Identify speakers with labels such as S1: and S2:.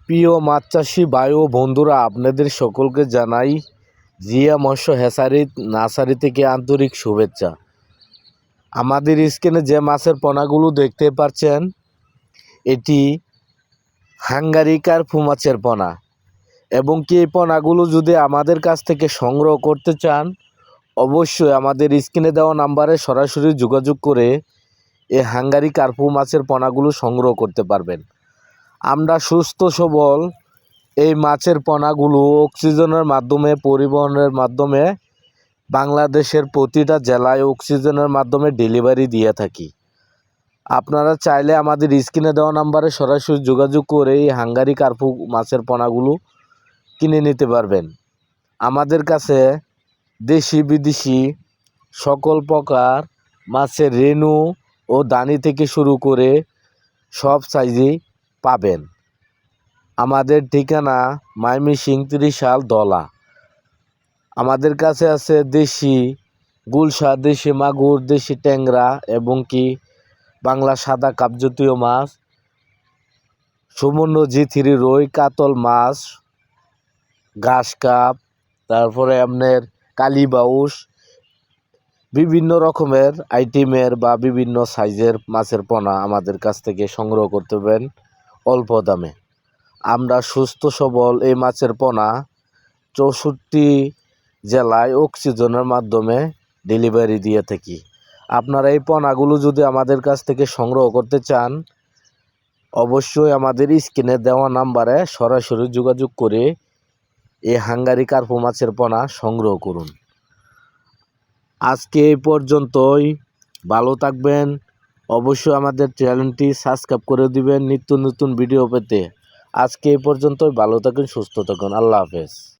S1: প্রিয় মাছ চাষি ভাই ও বন্ধুরা, আপনাদের সকলকে জানাই জিয়া মৎস্য হ্যাচারি নার্সারি থেকে আন্তরিক শুভেচ্ছা। আমাদের স্ক্রিনে যে মাছের পোনাগুলো দেখতে পাচ্ছেন, এটি হাঙ্গারি কার্পু মাছের পোনা। এবং কি এই পোনাগুলো যদি আমাদের কাছ থেকে সংগ্রহ করতে চান, অবশ্যই আমাদের স্ক্রিনে দেওয়া নাম্বারে সরাসরি যোগাযোগ করে এই হাঙ্গারি কার্পু মাছের পোনাগুলো সংগ্রহ করতে পারবেন। আমরা সুস্থ সবল এই মাছের পোনাগুলো অক্সিজেনের মাধ্যমে পরিবহনের মাধ্যমে বাংলাদেশের প্রতিটা জেলায় অক্সিজেনের মাধ্যমে ডেলিভারি দিয়ে থাকি। আপনারা চাইলে আমাদের স্ক্রিনে দেওয়া নাম্বারে সরাসরি যোগাযোগ করে এই হাঙ্গারি কার্পু মাছের পোনাগুলো কিনে নিতে পারবেন। আমাদের কাছে দেশি বিদেশি সকল প্রকার মাছের রেণু ও দানি থেকে শুরু করে সব সাইজেই পাবেন। আমাদের ঠিকানা ময়মনসিংহ ৩০ দলা। আমাদের কাছে আছে দেশি গুলশা, দেশি মাগুর, দেশি ট্যাংরা এবং কি বাংলা সাদা কাপজাতীয় মাছ, সুবর্ণ জি3 রুই, কাতল মাছ, ঘাস কাপ, তারপরে আপনার কালীবাউস, বিভিন্ন রকমের আইটেমের বা বিভিন্ন সাইজের মাছের পোনা আমাদের কাছ থেকে সংগ্রহ করতে পারেন অল্প দামে। আমরা সুস্থ সবল এই মাছের পোনা 64 জেলায় অক্সিজেনের মাধ্যমে ডেলিভারি দিয়ে থাকি। আপনারা এই পোনাগুলো যদি আমাদের কাছ থেকে সংগ্রহ করতে চান, অবশ্যই আমাদের স্ক্রিনে দেওয়া নাম্বারে সরাসরি যোগাযোগ করে এই হাঙ্গারি কার্পু মাছের পোনা সংগ্রহ করুন। আজকে এই পর্যন্তই। ভালো থাকবেন। অবশ্যই আমাদের চ্যানেলটি সাবস্ক্রাইব করে দিবেন নিত্য নতুন ভিডিও পেতে। আজকে এই পর্যন্তই। ভালো থাকুন, সুস্থ থাকুন। আল্লাহ হাফেজ।